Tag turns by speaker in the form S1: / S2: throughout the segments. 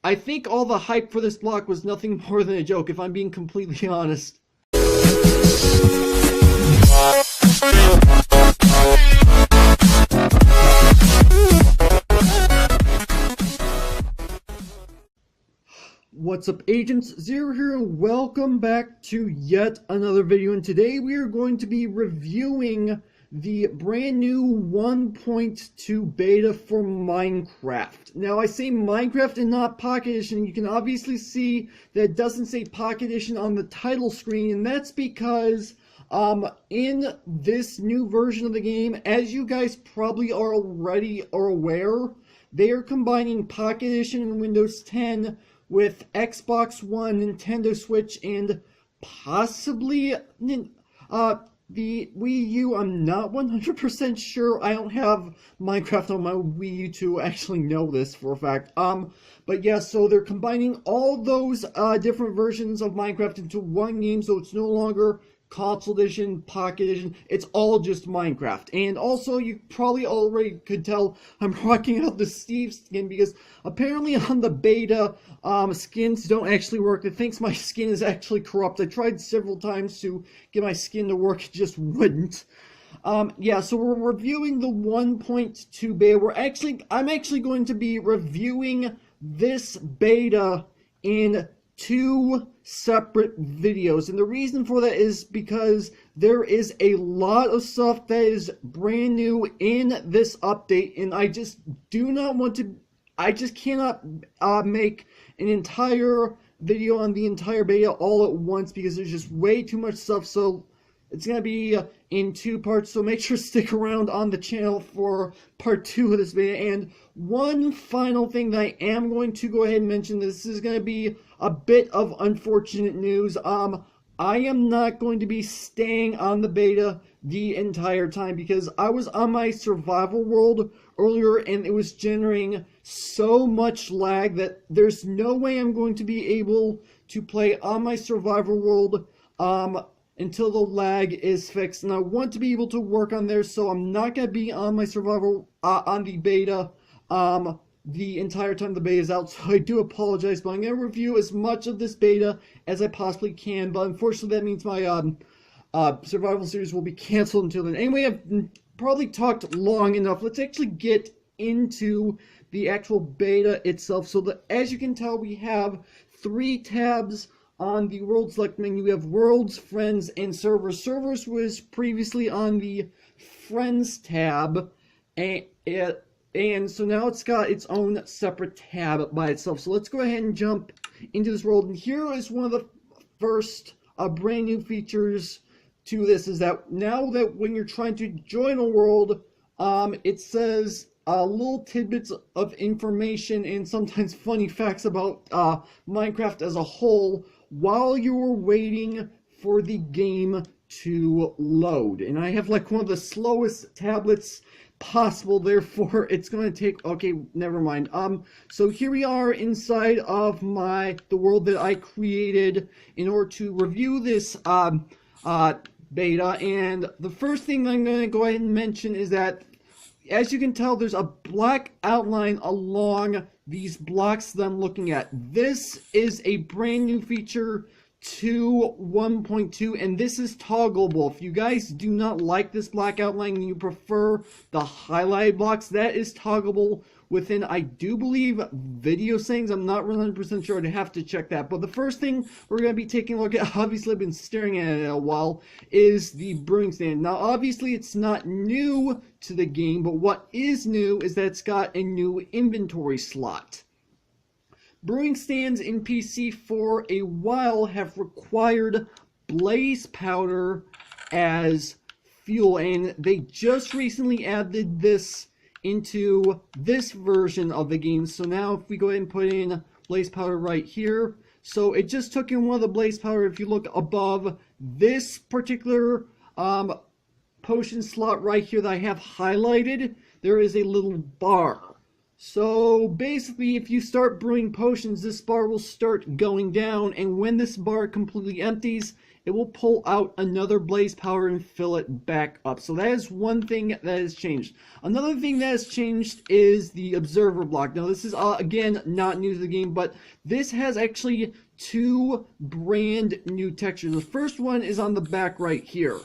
S1: I think all the hype for this block was nothing more than a joke, if I'm being completely honest. What's up, agents? Zero here, and welcome back to yet another video. And today we are going to be reviewing the brand new 1.2 beta for Minecraft. Now, I say Minecraft and not Pocket Edition. You can obviously see that it doesn't say Pocket Edition on the title screen, and that's because in this new version of the game, as you guys probably already are aware, they are combining Pocket Edition and Windows 10 with Xbox One, Nintendo Switch, and possibly the Wii U. I'm not 100% sure. I don't have Minecraft on my Wii U to actually know this for a fact. But yeah, so they're combining all those different versions of Minecraft into one game, so it's no longer Console Edition, Pocket Edition, it's all just Minecraft. And also, you probably already could tell I'm rocking out the Steve skin because apparently on the beta, skins don't actually work. It thinks my skin is actually corrupt. I tried several times to get my skin to work, it just wouldn't. Yeah, so we're reviewing the 1.2 beta. I'm actually going to be reviewing this beta in two separate videos, and the reason for that is because there is a lot of stuff that is brand new in this update, and I just cannot make an entire video on the entire beta all at once because there's just way too much stuff. So it's going to be in two parts, so make sure to stick around on the channel for part 2 of this beta. And one final thing that I am going to go ahead and mention, this is going to be a bit of unfortunate news. I am not going to be staying on the beta the entire time because I was on my survival world earlier and it was generating so much lag that there's no way I'm going to be able to play on my survival world until the lag is fixed, and I want to be able to work on there, so I'm not going to be on my survival on the beta the entire time the beta is out, so I do apologize, but I'm going to review as much of this beta as I possibly can, but unfortunately that means my survival series will be canceled until then. Anyway, I've probably talked long enough. Let's actually get into the actual beta itself. So as you can tell, we have 3 tabs on the world select menu. We have Worlds, Friends, and Servers. Servers was previously on the Friends tab, and so now it's got its own separate tab by itself. So let's go ahead and jump into this world. And here is one of the first brand new features to this, is that now that when you're trying to join a world, it says little tidbits of information and sometimes funny facts about Minecraft as a whole while you were waiting for the game to load. And I have like one of the slowest tablets possible, therefore it's going to take, okay, never mind. So here we are inside of the world that I created in order to review this beta, and the first thing I'm going to go ahead and mention is that, as you can tell, there's a black outline along these blocks that I'm looking at. This is a brand new feature to 1.2, and this is toggleable. If you guys do not like this black outline and you prefer the highlighted blocks, that is toggleable within, I do believe, video settings. I'm not 100% sure. I'd have to check that. But the first thing we're going to be taking a look at, obviously I've been staring at it a while, is the brewing stand. Now, obviously it's not new to the game, but what is new is that it's got a new inventory slot. Brewing stands in PC for a while have required blaze powder as fuel, and they just recently added this into this version of the game. So now if we go ahead and put in blaze powder right here, so it just took in one of the blaze powder. If you look above this particular potion slot right here that I have highlighted, there is a little bar. So basically, if you start brewing potions, this bar will start going down, and when this bar completely empties, it will pull out another blaze powder and fill it back up. So that is one thing that has changed. Another thing that has changed is the observer block. Now this is again not new to the game, but this has actually two brand new textures. The first one is on the back right here.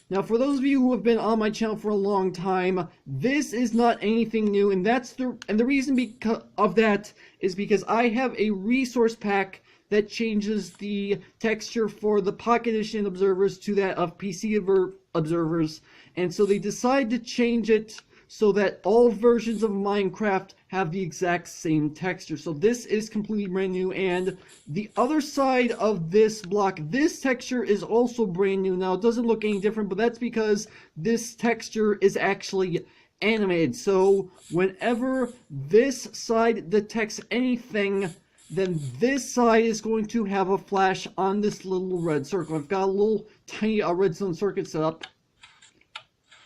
S1: Now, for those of you who have been on my channel for a long time, this is not anything new, and the reason of that is because I have a resource pack that changes the texture for the Pocket Edition observers to that of PC observers, and so they decided to change it so that all versions of Minecraft have the exact same texture. So this is completely brand new, and the other side of this block, this texture is also brand new. Now, it doesn't look any different, but that's because this texture is actually animated. So whenever this side detects anything, then this side is going to have a flash on this little red circle. I've got a little tiny redstone circuit set up.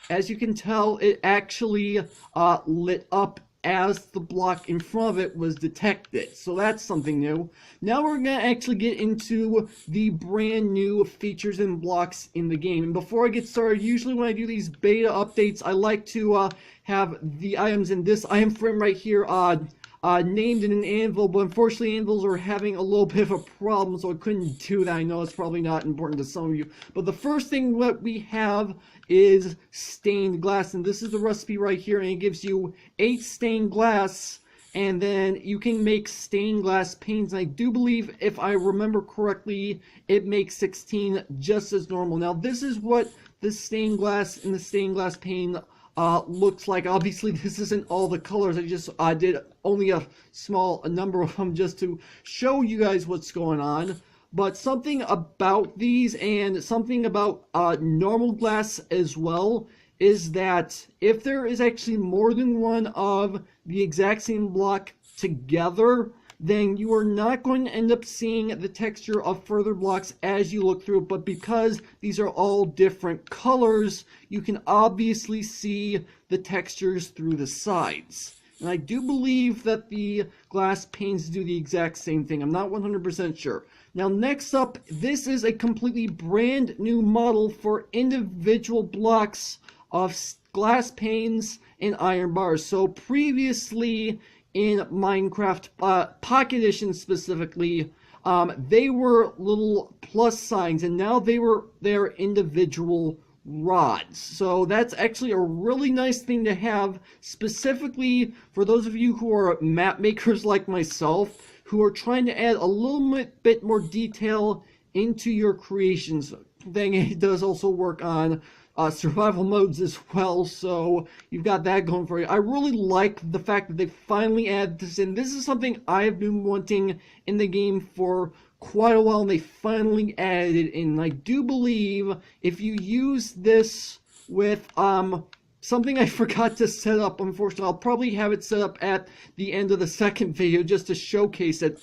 S1: As you can tell, it actually lit up as the block in front of it was detected. So that's something new. Now we're going to actually get into the brand new features and blocks in the game. And before I get started, usually when I do these beta updates, I like to have the items in this item frame right here named in an anvil, but unfortunately anvils are having a little bit of a problem, so I couldn't do that. I know it's probably not important to some of you, but the first thing that we have is stained glass, and this is the recipe right here, and it gives you 8 stained glass, and then you can make stained glass panes. And I do believe, if I remember correctly, it makes 16 just as normal. Now this is what the stained glass and the stained glass pane looks like. Obviously this isn't all the colors. I just did only a small number of them just to show you guys what's going on. But something about these, and something about normal glass as well, is that if there is actually more than one of the exact same block together, then you are not going to end up seeing the texture of further blocks as you look through. But because these are all different colors, you can obviously see the textures through the sides. And I do believe that the glass panes do the exact same thing. I'm not 100% sure. Now next up, this is a completely brand new model for individual blocks of glass panes and iron bars. So previously in Minecraft Pocket Edition specifically, they were little plus signs, and now they're individual rods. So that's actually a really nice thing to have, specifically for those of you who are map makers like myself, who are trying to add a little bit more detail into your creations. Then it does also work on survival modes as well, so you've got that going for you. I really like the fact that they finally added this in. This is something I've been wanting in the game for quite a while, and they finally added it in. And I do believe if you use this with something I forgot to set up, unfortunately, I'll probably have it set up at the end of the second video just to showcase it,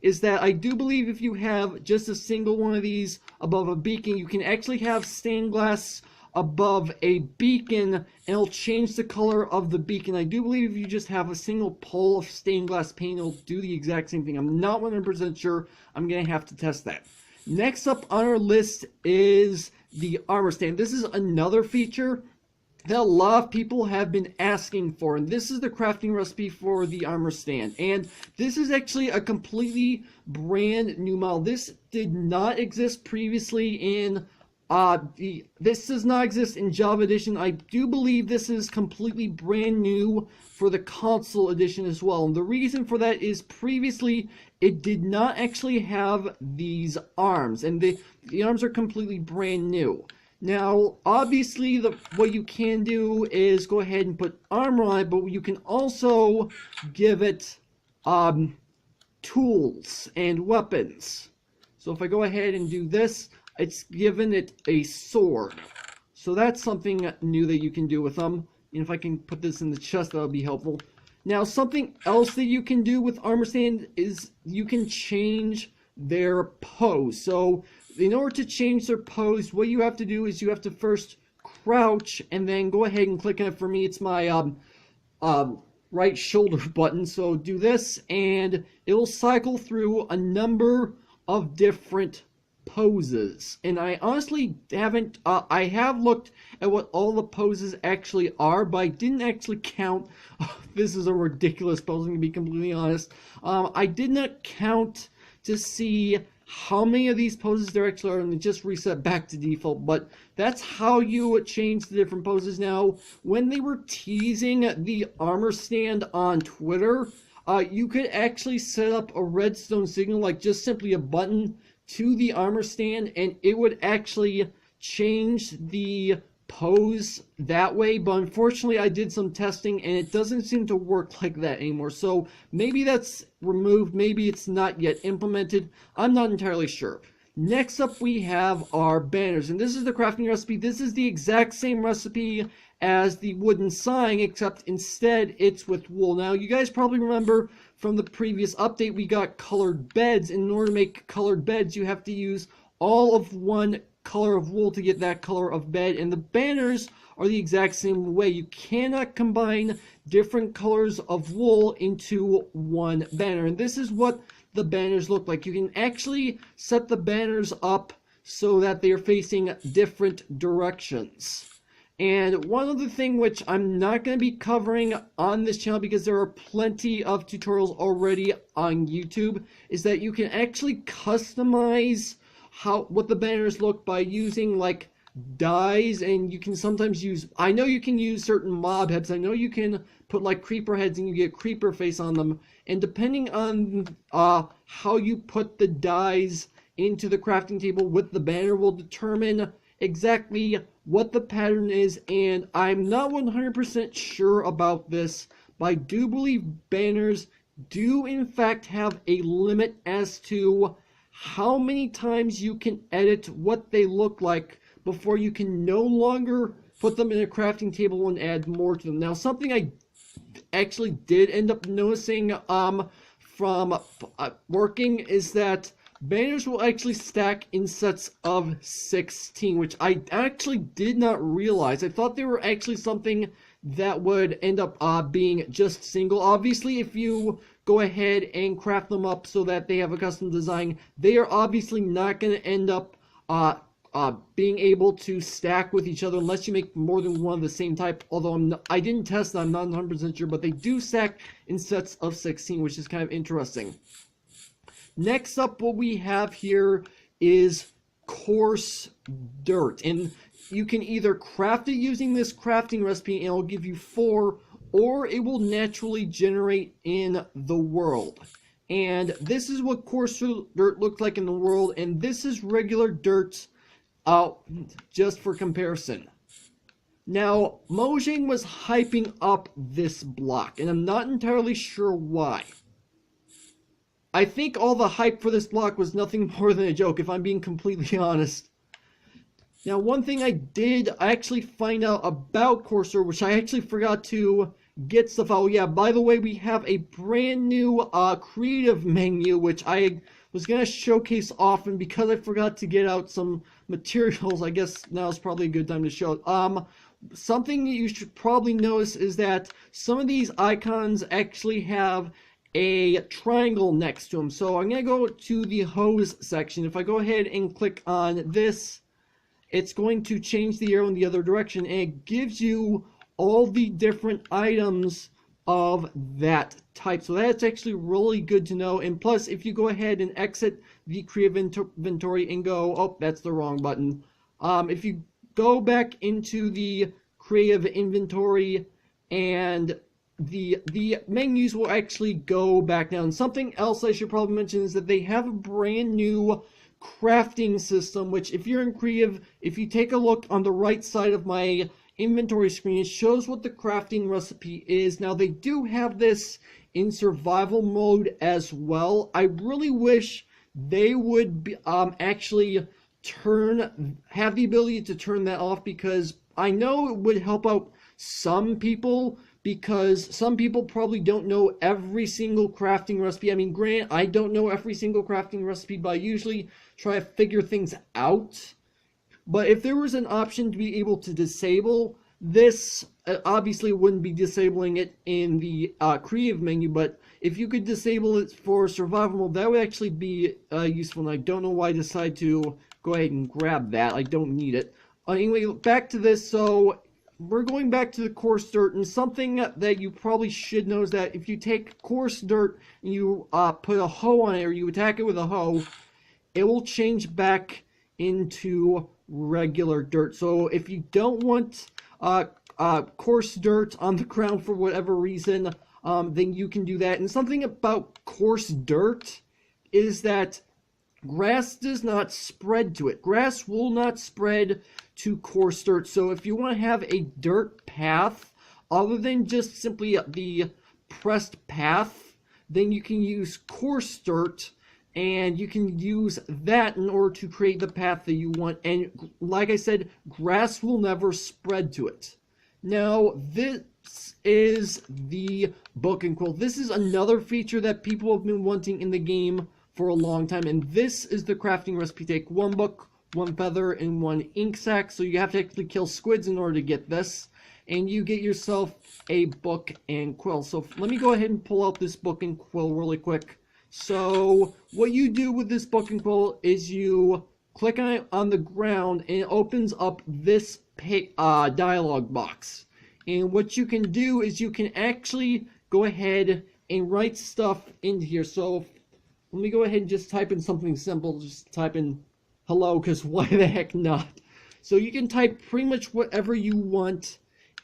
S1: is that I do believe if you have just a single one of these above a beacon, you can actually have stained glass above a beacon, and it'll change the color of the beacon. I do believe if you just have a single pole of stained glass paint, it'll do the exact same thing. I'm not 100% sure. I'm going to have to test that. Next up on our list is the armor stand. This is another feature that a lot of people have been asking for, and this is the crafting recipe for the armor stand. And this is actually a completely brand new model. This did not exist previously in this does not exist in Java Edition. I do believe this is completely brand new for the console edition as well. And the reason for that is previously it did not actually have these arms, and the arms are completely brand new. Now, obviously, what you can do is go ahead and put armor on it, but you can also give it tools and weapons. So if I go ahead and do this, it's given it a sword. So that's something new that you can do with them. And if I can put this in the chest, that'll be helpful. Now, something else that you can do with armor stand is you can change their pose. So in order to change their pose, what you have to do is you have to first crouch and then go ahead and click on it. For me, it's my right shoulder button. So do this and it will cycle through a number of different poses. And I honestly haven't, I have looked at what all the poses actually are, but I didn't actually count. This is a ridiculous pose, to be completely honest. I did not count to see how many of these poses there actually are, and it just reset back to default. But that's how you change the different poses. Now, when they were teasing the armor stand on Twitter, you could actually set up a redstone signal, like just simply a button to the armor stand, and it would actually change the pose that way. But unfortunately, I did some testing and it doesn't seem to work like that anymore. So maybe that's removed, maybe it's not yet implemented. I'm not entirely sure. Next up, we have our banners, and this is the crafting recipe. This is the exact same recipe as the wooden sign, except instead it's with wool. Now, you guys probably remember from the previous update, we got colored beds. In order to make colored beds, you have to use all of one color of wool to get that color of bed, and the banners are the exact same way. You cannot combine different colors of wool into one banner, and this is what the banners look like. You can actually set the banners up so that they are facing different directions. And one other thing which I'm not going to be covering on this channel, because there are plenty of tutorials already on YouTube, is that you can actually customize what the banners look by using like dyes, and you can sometimes use, I know you can use certain mob heads, I know you can put like creeper heads and you get creeper face on them, and depending on how you put the dyes into the crafting table with the banner will determine exactly what the pattern is. And I'm not 100% sure about this, but I do believe banners do in fact have a limit as to how many times you can edit what they look like before you can no longer put them in a crafting table and add more to them. Now, something I actually did end up noticing from working is that banners will actually stack in sets of 16, which I actually did not realize. I thought they were actually something that would end up being just single. Obviously, if you go ahead and craft them up so that they have a custom design, they are obviously not going to end up being able to stack with each other unless you make more than one of the same type. Although I didn't test that, I'm not 100% sure, but they do stack in sets of 16, which is kind of interesting. Next up, what we have here is coarse dirt, and you can either craft it using this crafting recipe and it'll give you 4, or it will naturally generate in the world. And this is what coarse dirt looks like in the world, and this is regular dirt, just for comparison. Now, Mojang was hyping up this block, and I'm not entirely sure why. I think all the hype for this block was nothing more than a joke, if I'm being completely honest. Now, one thing I actually find out about Coarser, which I actually forgot to get stuff out. Yeah, by the way, we have a brand new creative menu, which I was going to showcase often because I forgot to get out some materials. I guess now is probably a good time to show it. Something you should probably notice is that some of these icons actually have a triangle next to them. So I'm going to go to the hose section. If I go ahead and click on this, it's going to change the arrow in the other direction, and it gives you all the different items of that type. So that's actually really good to know. And plus, if you go ahead and exit the creative inventory and go, oh, that's the wrong button. If you go back into the creative inventory, and the menus will actually go back down. Something else I should probably mention is that they have a brand new crafting system, which if you're in creative, if you take a look on the right side of my inventory screen, it shows what the crafting recipe is. Now, they do have this in survival mode as well. I really wish they would be, actually have the ability to turn that off, because I know it would help out some people, because some people probably don't know every single crafting recipe. I mean, granted, I don't know every single crafting recipe, but I usually try to figure things out. But if there was an option to be able to disable this, obviously wouldn't be disabling it in the creative menu, but if you could disable it for survival mode, that would actually be useful, and I don't know why I decided to go ahead and grab that. I don't need it. Anyway, back to this. So we're going back to the coarse dirt, and something that you probably should know is that if you take coarse dirt and you put a hoe on it, or you attack it with a hoe, it will change back into regular dirt. So if you don't want coarse dirt on the ground for whatever reason, then you can do that. And something about coarse dirt is that grass does not spread to it. Grass will not spread to coarse dirt. So if you want to have a dirt path, other than just simply the pressed path, then you can use coarse dirt, and you can use that in order to create the path that you want. And like I said, grass will never spread to it. Now, this is the book and quill. This is another feature that people have been wanting in the game for a long time, and this is the crafting recipe. Take one book, one feather, and one ink sac. So you have to actually kill squids in order to get this, and you get yourself a book and quill. So let me go ahead and pull out this book and quill really quick. So what you do with this book and quill is you click on it on the ground, and it opens up this dialog box. And what you can do is you can actually go ahead and write stuff in here. So let me go ahead and just type in something simple. Just type in hello, because why the heck not? So you can type pretty much whatever you want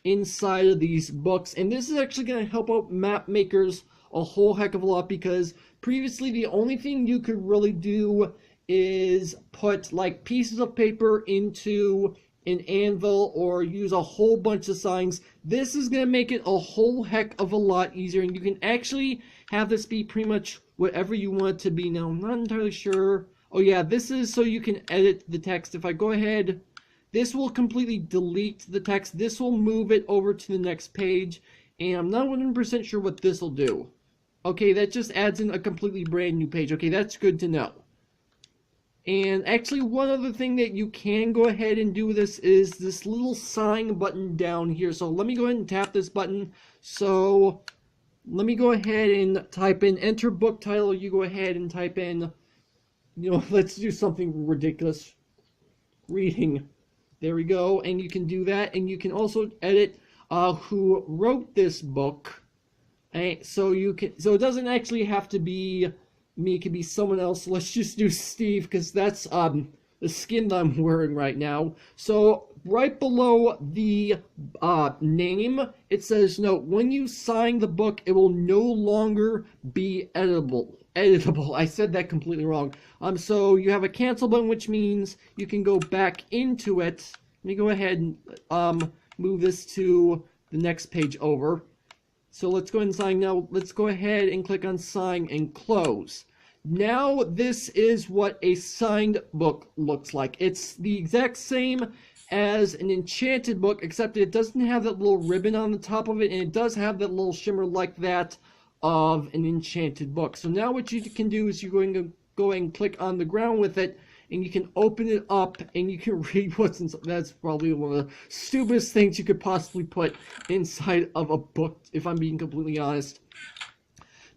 S1: inside of these books. And this is actually going to help out map makers a whole heck of a lot, because previously the only thing you could really do is put like pieces of paper into an anvil or use a whole bunch of signs. This is going to make it a whole heck of a lot easier, and you can actually have this be pretty much whatever you want it to be. Now, I'm not entirely sure. Oh yeah, this is so you can edit the text. If I go ahead, this will completely delete the text. This will move it over to the next page, and I'm not 100% sure what this will do. Okay, that just adds in a completely brand new page. Okay, that's good to know. And actually, one other thing that you can go ahead and do with this is this little sign button down here. So let me go ahead and tap this button. So let me go ahead and type in enter book title. You go ahead and type in, let's do something ridiculous. Reading. There we go. And you can do that. And you can also edit who wrote this book. So it doesn't actually have to be me, it could be someone else. Let's just do Steve, because that's the skin that I'm wearing right now. So right below the name, it says, note, when you sign the book, it will no longer be editable. I said that completely wrong. So you have a cancel button, which means you can go back into it. Let me go ahead and move this to the next page over. So let's go ahead and sign. Now let's go ahead and click on sign and close. Now this is what a signed book looks like. It's the exact same as an enchanted book, except it doesn't have that little ribbon on the top of it, and it does have that little shimmer like that of an enchanted book. So now what you can do is you're going to go and click on the ground with it, and you can open it up and you can read what's inside. That's probably one of the stupidest things you could possibly put inside of a book, if I'm being completely honest.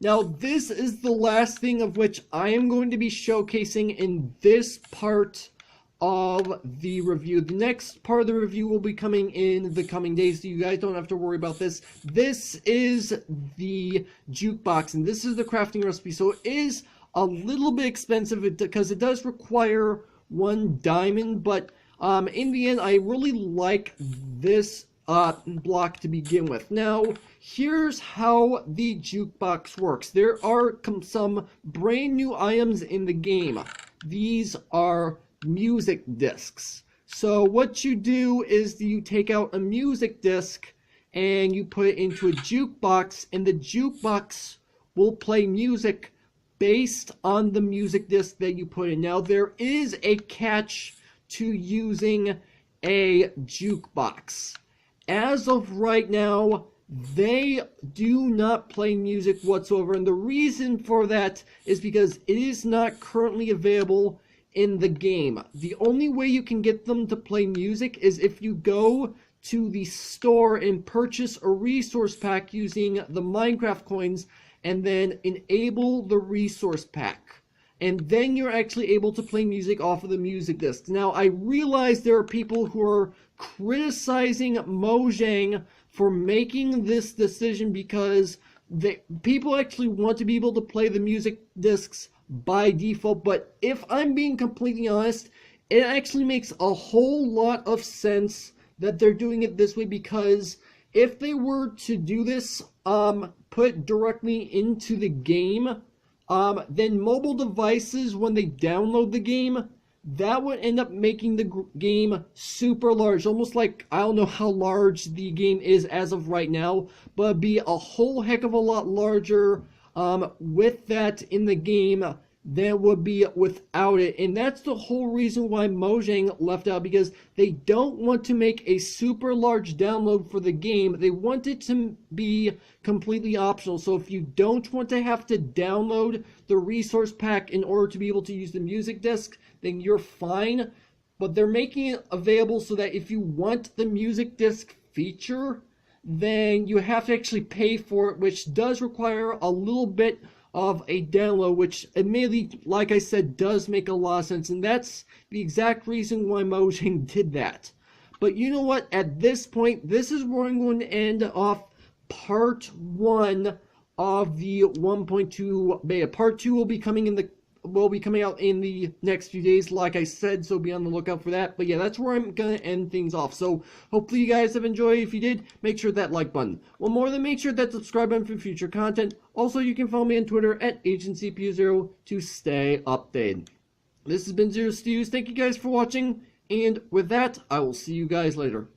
S1: Now, this is the last thing of which I am going to be showcasing in this part of the review. The next part of the review will be coming in the coming days, so you guys don't have to worry about this. This is the jukebox, and this is the crafting recipe. So it is a little bit expensive because it does require 1 diamond, but in the end, I really like this block to begin with. Now, here's how the jukebox works. There are some brand new items in the game. These are music discs. So what you do is you take out a music disc and you put it into a jukebox, and the jukebox will play music based on the music disc that you put in. Now, there is a catch to using a jukebox. As of right now, they do not play music whatsoever, and the reason for that is because it is not currently available in the game. The only way you can get them to play music is if you go to the store and purchase a resource pack using the Minecraft coins, and then enable the resource pack. And then you're actually able to play music off of the music disc. Now, I realize there are people who are criticizing Mojang for making this decision because people actually want to be able to play the music discs by default. But if I'm being completely honest, it actually makes a whole lot of sense that they're doing it this way, because if they were to do this, put directly into the game, then mobile devices, when they download the game, that would end up making the game super large. Almost like, I don't know how large the game is as of right now, but it'd be a whole heck of a lot larger with that in the game than would be without it. And that's the whole reason why Mojang left out, because they don't want to make a super large download for the game. They want it to be completely optional. So if you don't want to have to download the resource pack in order to be able to use the music disc, then you're fine. But they're making it available so that if you want the music disc feature, then you have to actually pay for it, which does require a little bit of a download, which admittedly, like I said, does make a lot of sense. And that's the exact reason why Mojang did that. But you know what? At this point, this is where I'm going to end off part 1 of the 1.2 beta. Part 2 will be coming out in the next few days, like I said, so be on the lookout for that. But yeah, that's where I'm gonna end things off. So hopefully you guys have enjoyed. If you did, make sure that like button. One more, then make sure that subscribe button for future content. Also, you can follow me on Twitter at AgentCPU0 to stay updated. This has been Zero Studios. Thank you guys for watching, and with that, I will see you guys later.